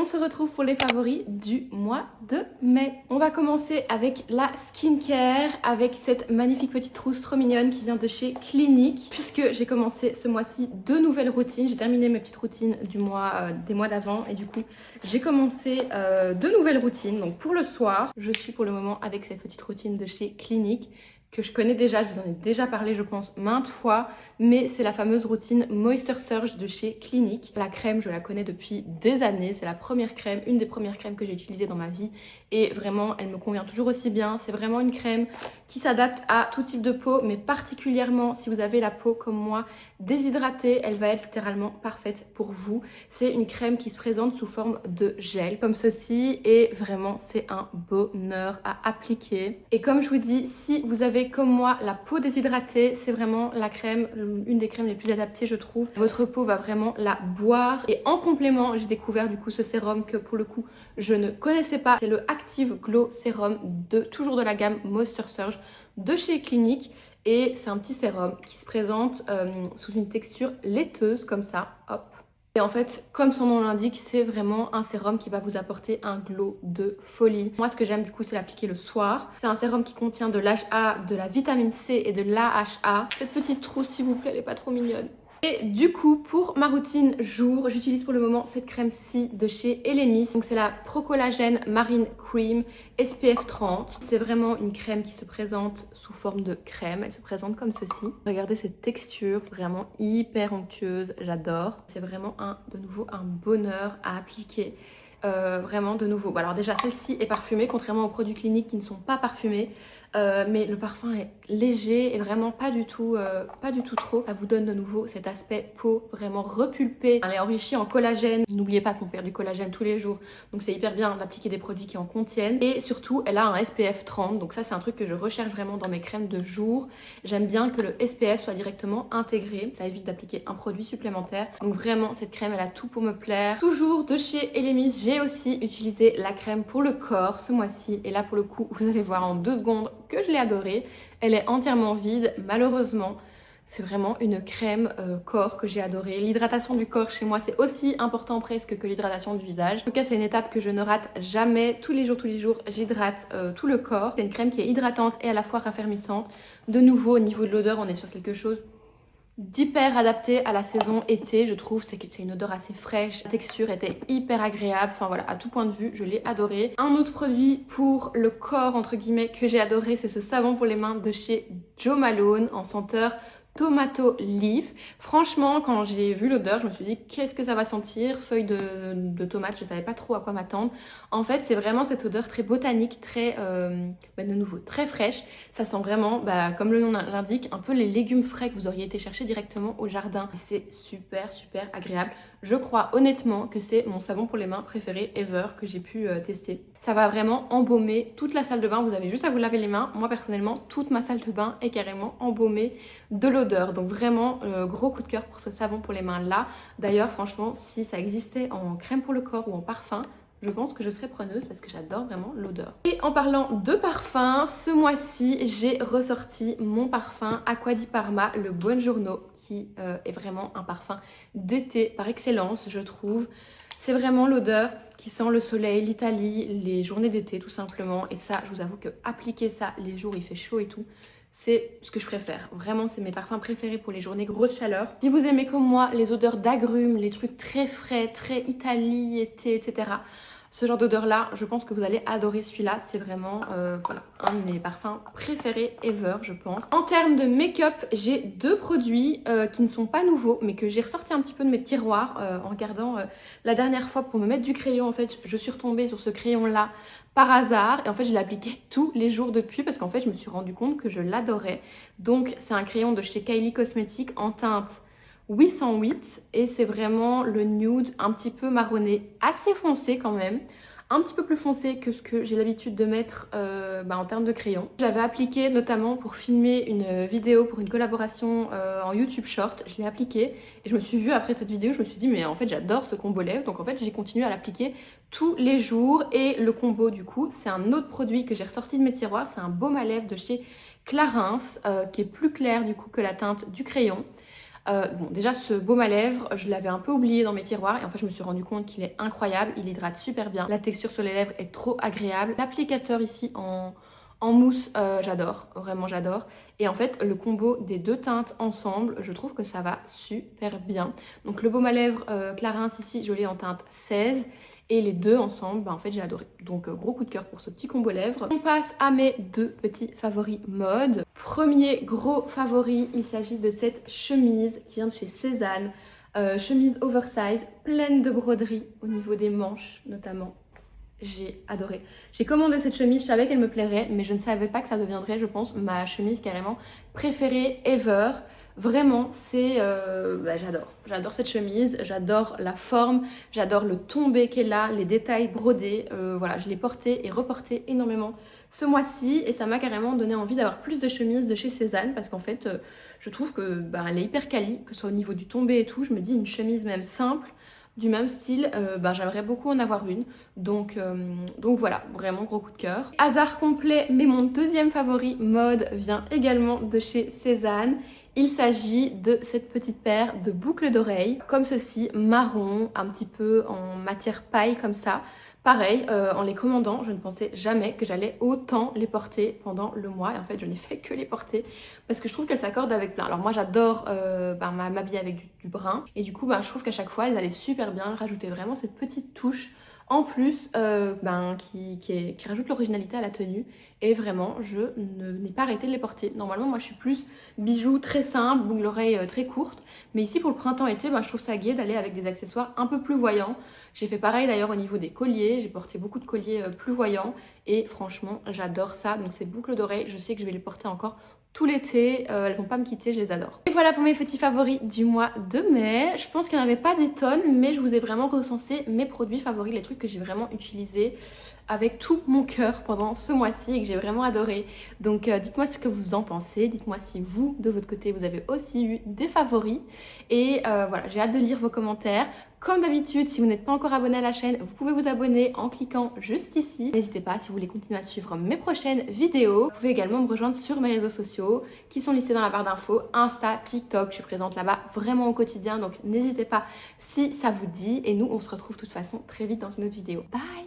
se retrouve pour les favoris du mois de mai. On va commencer avec la skincare, avec cette magnifique petite trousse trop mignonne qui vient de chez Clinique. Puisque j'ai commencé ce mois-ci 2 nouvelles routines, j'ai terminé mes petites routines des mois d'avant et du coup j'ai commencé 2 nouvelles routines. Donc pour le soir, je suis pour le moment avec cette petite routine de chez Clinique que je connais déjà, je vous en ai déjà parlé je pense maintes fois, mais c'est la fameuse routine Moisture Surge de chez Clinique. La crème, je la connais depuis des années, c'est la première crème, une des premières crèmes que j'ai utilisées dans ma vie et vraiment elle me convient toujours aussi bien. C'est vraiment une crème qui s'adapte à tout type de peau, mais particulièrement si vous avez la peau comme moi déshydratée, elle va être littéralement parfaite pour vous. C'est une crème qui se présente sous forme de gel comme ceci et vraiment c'est un bonheur à appliquer. Et comme je vous dis, si vous avez comme moi la peau déshydratée, c'est vraiment la crème, une des crèmes les plus adaptées je trouve. Votre peau va vraiment la boire. Et en complément, j'ai découvert du coup ce sérum que pour le coup je ne connaissais pas. C'est le Active Glow Sérum toujours de la gamme Moisture Surge de chez Clinique. Et c'est un petit sérum qui se présente sous une texture laiteuse comme ça, hop. Et en fait, comme son nom l'indique, c'est vraiment un sérum qui va vous apporter un glow de folie. Moi, ce que j'aime du coup, c'est l'appliquer le soir. C'est un sérum qui contient de l'HA, de la vitamine C et de l'AHA. Cette petite trousse, s'il vous plaît, elle est pas trop mignonne. Et du coup, pour ma routine jour, j'utilise pour le moment cette crème-ci de chez Elemis. Donc c'est la Pro Collagen Marine Cream SPF 30. C'est vraiment une crème qui se présente sous forme de crème. Elle se présente comme ceci. Regardez cette texture, vraiment hyper onctueuse, j'adore. C'est vraiment de nouveau un bonheur à appliquer. Vraiment de nouveau. Bon, alors déjà celle-ci est parfumée contrairement aux produits Cliniques qui ne sont pas parfumés. Mais le parfum est léger et vraiment pas du tout trop. Ça vous donne de nouveau cet aspect peau vraiment repulpée. Elle est enrichie en collagène. N'oubliez pas qu'on perd du collagène tous les jours. Donc c'est hyper bien d'appliquer des produits qui en contiennent. Et surtout elle a un SPF 30. Donc ça c'est un truc que je recherche vraiment dans mes crèmes de jour. J'aime bien que le SPF soit directement intégré. Ça évite d'appliquer un produit supplémentaire. Donc vraiment cette crème elle a tout pour me plaire. Toujours de chez Elemis, j'ai aussi utilisé la crème pour le corps ce mois-ci. Et là pour le coup vous allez voir en 2 secondes que je l'ai adorée. Elle est entièrement vide malheureusement. C'est vraiment une crème corps que j'ai adorée. L'hydratation du corps chez moi c'est aussi important presque que l'hydratation du visage. En tout cas c'est une étape que je ne rate jamais. Tous les jours j'hydrate tout le corps. C'est une crème qui est hydratante et à la fois raffermissante. De nouveau au niveau de l'odeur on est sur quelque chose d'hyper adapté à la saison été, je trouve. C'est une odeur assez fraîche, la texture était hyper agréable, enfin voilà, à tout point de vue je l'ai adoré. Un autre produit pour le corps entre guillemets que j'ai adoré, c'est ce savon pour les mains de chez Jo Malone en senteur Tomato Leaf. Franchement quand j'ai vu l'odeur je me suis dit qu'est-ce que ça va sentir, feuille de tomate, je savais pas trop à quoi m'attendre. En fait c'est vraiment cette odeur très botanique, très de nouveau très fraîche. Ça sent vraiment comme le nom l'indique un peu les légumes frais que vous auriez été chercher directement au jardin. C'est super agréable. Je crois honnêtement que c'est mon savon pour les mains préféré ever que j'ai pu tester. Ça va vraiment embaumer toute la salle de bain, vous avez juste à vous laver les mains. Moi personnellement toute ma salle de bain est carrément embaumée de l'odeur. Donc vraiment gros coup de cœur pour ce savon pour les mains là. D'ailleurs franchement si ça existait en crème pour le corps ou en parfum, je pense que je serais preneuse parce que j'adore vraiment l'odeur. Et en parlant de parfum, ce mois-ci j'ai ressorti mon parfum Acqua di Parma, le Buongiorno, qui est vraiment un parfum d'été par excellence je trouve. C'est vraiment l'odeur qui sent le soleil, l'Italie, les journées d'été tout simplement. Et ça, je vous avoue que appliquer ça les jours il fait chaud et tout, c'est ce que je préfère. Vraiment, c'est mes parfums préférés pour les journées grosse chaleur. Si vous aimez comme moi les odeurs d'agrumes, les trucs très frais, très Italie, été, etc. Ce genre d'odeur là, je pense que vous allez adorer celui-là. C'est vraiment voilà, un de mes parfums préférés ever je pense. En termes de make-up, j'ai 2 produits qui ne sont pas nouveaux mais que j'ai ressorti un petit peu de mes tiroirs en regardant la dernière fois pour me mettre du crayon. En fait je suis retombée sur ce crayon là par hasard et en fait je l'ai appliqué tous les jours depuis parce qu'en fait je me suis rendu compte que je l'adorais. Donc c'est un crayon de chez Kylie Cosmetics en teinte 808 et c'est vraiment le nude un petit peu marronné, assez foncé quand même, un petit peu plus foncé que ce que j'ai l'habitude de mettre en termes de crayon. J'avais appliqué notamment pour filmer une vidéo pour une collaboration en YouTube Short, je l'ai appliqué et je me suis vue après cette vidéo, je me suis dit mais en fait j'adore ce combo lèvres, donc en fait j'ai continué à l'appliquer tous les jours. Et le combo du coup c'est un autre produit que j'ai ressorti de mes tiroirs, c'est un baume à lèvres de chez Clarins qui est plus clair du coup que la teinte du crayon. Bon, déjà ce baume à lèvres, je l'avais un peu oublié dans mes tiroirs et en fait je me suis rendu compte qu'il est incroyable, il hydrate super bien, la texture sur les lèvres est trop agréable. L'applicateur ici en mousse, j'adore, vraiment j'adore. Et en fait le combo des deux teintes ensemble, je trouve que ça va super bien. Donc le baume à lèvres Clarins ici, je l'ai en teinte 16 et les deux ensemble, bah, en fait j'ai adoré. Donc gros coup de cœur pour ce petit combo lèvres. On passe à mes deux petits favoris mode. Premier gros favori, il s'agit de cette chemise qui vient de chez Cézanne. Chemise oversize, pleine de broderies au niveau des manches notamment. J'ai adoré. J'ai commandé cette chemise, je savais qu'elle me plairait, mais je ne savais pas que ça deviendrait, je pense, ma chemise carrément préférée ever. Vraiment, c'est... j'adore. J'adore cette chemise, j'adore la forme, j'adore le tombé qu'elle a, les détails brodés. Voilà, je l'ai portée et reportée énormément ce mois-ci et ça m'a carrément donné envie d'avoir plus de chemises de chez Cézanne parce qu'en fait, je trouve que elle est hyper quali, que ce soit au niveau du tombé et tout. Je me dis une chemise même simple, du même style, j'aimerais beaucoup en avoir une. Donc voilà, vraiment gros coup de cœur. Hasard complet, mais mon deuxième favori mode vient également de chez Cézanne. Il s'agit de cette petite paire de boucles d'oreilles, comme ceci, marron, un petit peu en matière paille comme ça. Pareil, en les commandant, je ne pensais jamais que j'allais autant les porter pendant le mois. Et en fait, je n'ai fait que les porter parce que je trouve qu'elles s'accordent avec plein. Alors moi, j'adore m'habiller avec du brun. Et du coup, je trouve qu'à chaque fois, elles allaient super bien. Rajouter vraiment cette petite touche en plus qui rajoute l'originalité à la tenue. Et vraiment, je n'ai pas arrêté de les porter. Normalement, moi, je suis plus bijoux très simples, boucles d'oreilles très courtes. Mais ici, pour le printemps-été, je trouve ça gai d'aller avec des accessoires un peu plus voyants. J'ai fait pareil d'ailleurs au niveau des colliers. J'ai porté beaucoup de colliers plus voyants. Et franchement, j'adore ça. Donc ces boucles d'oreilles, je sais que je vais les porter encore tout l'été, elles vont pas me quitter, je les adore. Et voilà pour mes petits favoris du mois de mai. Je pense qu'il n'y en avait pas des tonnes, mais je vous ai vraiment recensé mes produits favoris, les trucs que j'ai vraiment utilisés avec tout mon cœur pendant ce mois-ci et que j'ai vraiment adoré. Donc dites-moi ce que vous en pensez, dites-moi si vous, de votre côté, vous avez aussi eu des favoris. Et voilà, j'ai hâte de lire vos commentaires. Comme d'habitude, si vous n'êtes pas encore abonné à la chaîne, vous pouvez vous abonner en cliquant juste ici. N'hésitez pas, si vous voulez continuer à suivre mes prochaines vidéos. Vous pouvez également me rejoindre sur mes réseaux sociaux qui sont listés dans la barre d'infos, Insta, TikTok. Je suis présente là-bas vraiment au quotidien, donc n'hésitez pas si ça vous dit. Et nous, on se retrouve de toute façon très vite dans une autre vidéo. Bye!